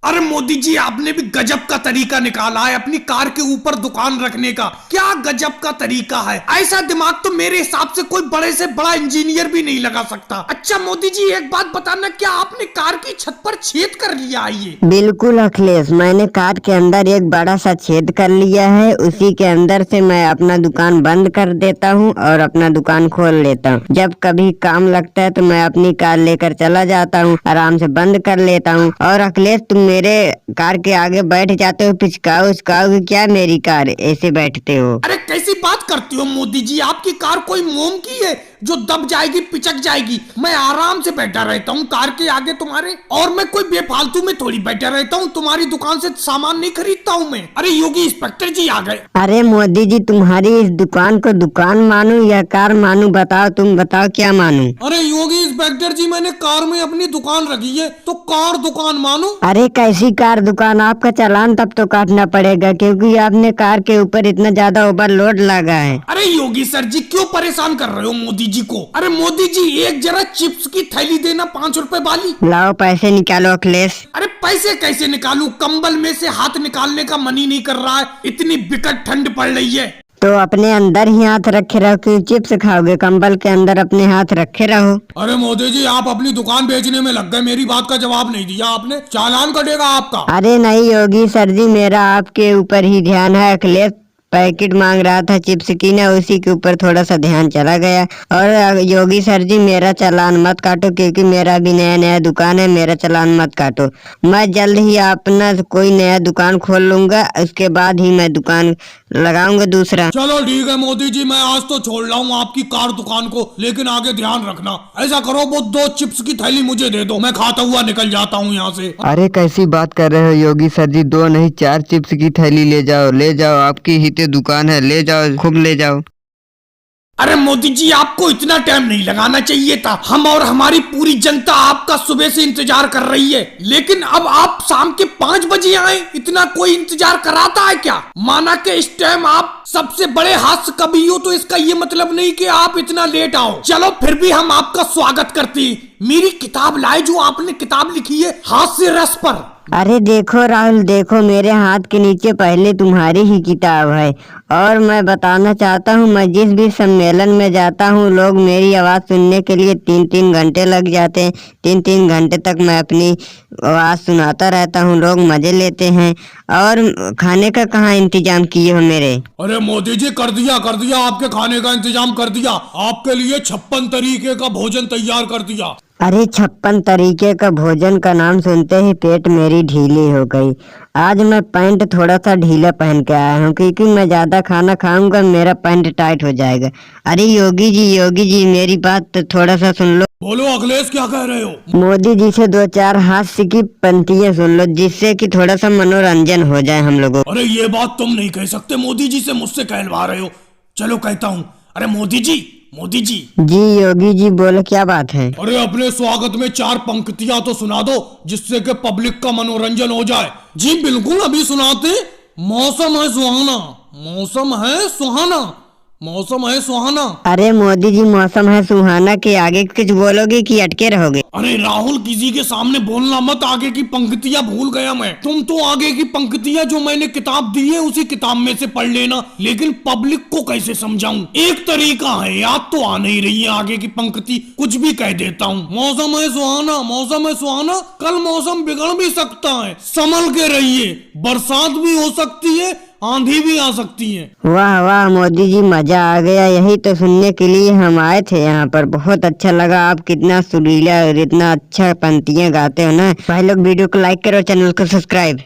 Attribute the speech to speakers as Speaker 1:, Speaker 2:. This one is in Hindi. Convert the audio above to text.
Speaker 1: अरे मोदी जी, आपने भी गजब का तरीका निकाला है अपनी कार के ऊपर दुकान रखने का। क्या गजब का तरीका है। ऐसा दिमाग तो मेरे हिसाब से कोई बड़े से बड़ा इंजीनियर भी नहीं लगा सकता। अच्छा मोदी जी, एक बात बताना, क्या आपने कार की छत पर छेद कर लिया है? ये
Speaker 2: बिल्कुल अखिलेश, मैंने कार के अंदर एक बड़ा सा छेद कर लिया है। उसी के अंदर से मैं अपना दुकान बंद कर देता हूँ और अपना दुकान खोल लेता हूँ। जब कभी काम लगता है तो मैं अपनी कार लेकर चला जाता हूँ, आराम से बंद कर लेता हूँ। और अखिलेश, तुम मेरे कार के आगे बैठ जाते हो, पिचकाओ उचकाओ क्या मेरी कार ऐसे बैठते हो?
Speaker 1: अरे कैसी बात करती हो मोदी जी, आपकी कार कोई मोम की है जो दब जाएगी पिचक जाएगी? मैं आराम से बैठा रहता हूँ कार के आगे तुम्हारे, और मैं कोई बेफालतू में थोड़ी बैठा रहता हूँ। तुम्हारी दुकान से सामान नहीं खरीदता हूँ मैं। अरे योगी इंस्पेक्टर जी आ गए।
Speaker 2: अरे मोदी जी, तुम्हारी इस दुकान को दुकान मानू या कार मानू? बताओ, तुम बताओ क्या मानू?
Speaker 1: अरे योगी इंस्पेक्टर जी, मैंने कार में अपनी दुकान रखी है तो कार दुकान मानू?
Speaker 2: अरे कैसी कार दुकान? आपका चालान तब तो काटना पड़ेगा, क्योंकि आपने कार के ऊपर इतना ज्यादा ओवरलोड लगा है।
Speaker 1: अरे योगी सर जी, क्यों परेशान कर रहे हो मोदी जी को? अरे मोदी जी, एक जरा चिप्स की थैली देना, 5 रुपए वाली।
Speaker 2: लाओ पैसे निकालो अखिलेश।
Speaker 1: अरे पैसे कैसे निकालूं? कंबल में से हाथ निकालने का मन ही नहीं कर रहा है, इतनी बिकट ठंड पड़ रही है।
Speaker 2: तो अपने अंदर ही हाथ रखे रहो, क्यों चिप्स खाओगे? कंबल के अंदर अपने हाथ रखे रहो।
Speaker 1: अरे मोदी जी, आप अपनी दुकान बेचने में लग गए, मेरी बात का जवाब नहीं दिया आपने। चालान कटेगा आपका।
Speaker 2: अरे नहीं योगी सर जी, मेरा आपके ऊपर ही ध्यान है। अखिलेश पैकेट मांग रहा था चिप्स की ना, उसी के ऊपर थोड़ा सा ध्यान चला गया। और योगी सर जी, मेरा चालान मत काटो, क्योंकि मेरा भी नया नया दुकान है। मेरा चालान मत काटो, मैं जल्द ही अपना कोई नया दुकान खोल लूंगा, उसके बाद ही मैं दुकान लगाऊंगा दूसरा।
Speaker 1: चलो ठीक है मोदी जी, मैं आज तो छोड़ रहा हूँ आपकी कार दुकान को, लेकिन आगे ध्यान रखना। ऐसा करो, वो 2 चिप्स की थैली मुझे दे दो, मैं खाता हुआ निकल जाता हूँ यहाँ से।
Speaker 3: अरे कैसी बात कर रहे हो योगी सर जी? 2 नहीं 4 चिप्स की थैली ले जाओ, ले जाओ, आपकी ही तो दुकान है, ले जाओ, खूब ले जाओ।
Speaker 1: अरे मोदी जी, आपको इतना टाइम नहीं लगाना चाहिए था। हम और हमारी पूरी जनता आपका सुबह से इंतजार कर रही है, लेकिन अब आप शाम के 5 बजे आए। इतना कोई इंतजार कराता है क्या? माना कि इस टाइम आप सबसे बड़े हास्य कवि हो, तो इसका ये मतलब नहीं कि आप इतना लेट आओ। चलो फिर भी हम आपका स्वागत करते हैं। मेरी किताब लाए, जो आपने किताब लिखी है हास्य रस पर।
Speaker 2: अरे देखो राहुल, देखो मेरे हाथ के नीचे पहले तुम्हारी ही किताब है। और मैं बताना चाहता हूँ, मैं जिस भी सम्मेलन में जाता हूँ, लोग मेरी आवाज़ सुनने के लिए 3-3 घंटे लग जाते हैं। 3-3 घंटे तक मैं अपनी आवाज़ सुनाता रहता हूँ, लोग मजे लेते हैं। और खाने का कहाँ इंतजाम किए हो मेरे?
Speaker 1: अरे मोदी जी, कर दिया आपके खाने का इंतजाम कर दिया। आपके लिए 56 तरीके का भोजन तैयार कर दिया।
Speaker 2: अरे 56 तरीके का भोजन का नाम सुनते ही पेट मेरी ढीली हो गई। आज मैं पैंट थोड़ा सा ढीला पहन के आया हूँ, क्योंकि मैं ज्यादा खाना खाऊंगा मेरा पैंट टाइट हो जाएगा। अरे योगी जी मेरी बात तो थोड़ा सा सुन लो।
Speaker 1: बोलो अखिलेश, क्या कह रहे हो?
Speaker 2: मोदी जी से 2-4 हास्य की पंक्तियां सुन लो, जिससे कि थोड़ा सा मनोरंजन हो जाए हम लोगों।
Speaker 1: अरे ये बात तुम नहीं कह सकते, मोदी जी से मुझसे कहलवा रहे हो। चलो कहता हूँ। अरे मोदी जी
Speaker 2: जी योगी जी, बोलो क्या बात है?
Speaker 1: अरे अपने स्वागत में 4 पंक्तियां तो सुना दो, जिससे कि पब्लिक का मनोरंजन हो जाए। जी बिल्कुल, अभी सुनाते। मौसम है सुहाना, मौसम है सुहाना, मौसम है सुहाना।
Speaker 2: अरे मोदी जी, मौसम है सुहाना के आगे कुछ बोलोगे कि अटके रहोगे?
Speaker 1: अरे राहुल, किसी के सामने बोलना मत, आगे की पंक्तियां भूल गया मैं। तुम तो आगे की पंक्तियां जो मैंने किताब दी है उसी किताब में से पढ़ लेना, लेकिन पब्लिक को कैसे समझाऊं? एक तरीका है, याद तो आ नहीं रही है आगे की पंक्ति, कुछ भी कह देता हूँ। मौसम है सुहाना, मौसम है सुहाना, कल मौसम बिगड़ भी सकता है, संभल के रहिए। बरसात भी हो सकती है, आंधी भी आ सकती है।
Speaker 2: वाह वाह मोदी जी, मजा आ गया। यही तो सुनने के लिए हम आए थे यहाँ पर। बहुत अच्छा लगा, आप कितना सुरीला और इतना अच्छा पंक्तियाँ गाते हो ना। भाई लोग वीडियो को लाइक करो, चैनल को सब्सक्राइब।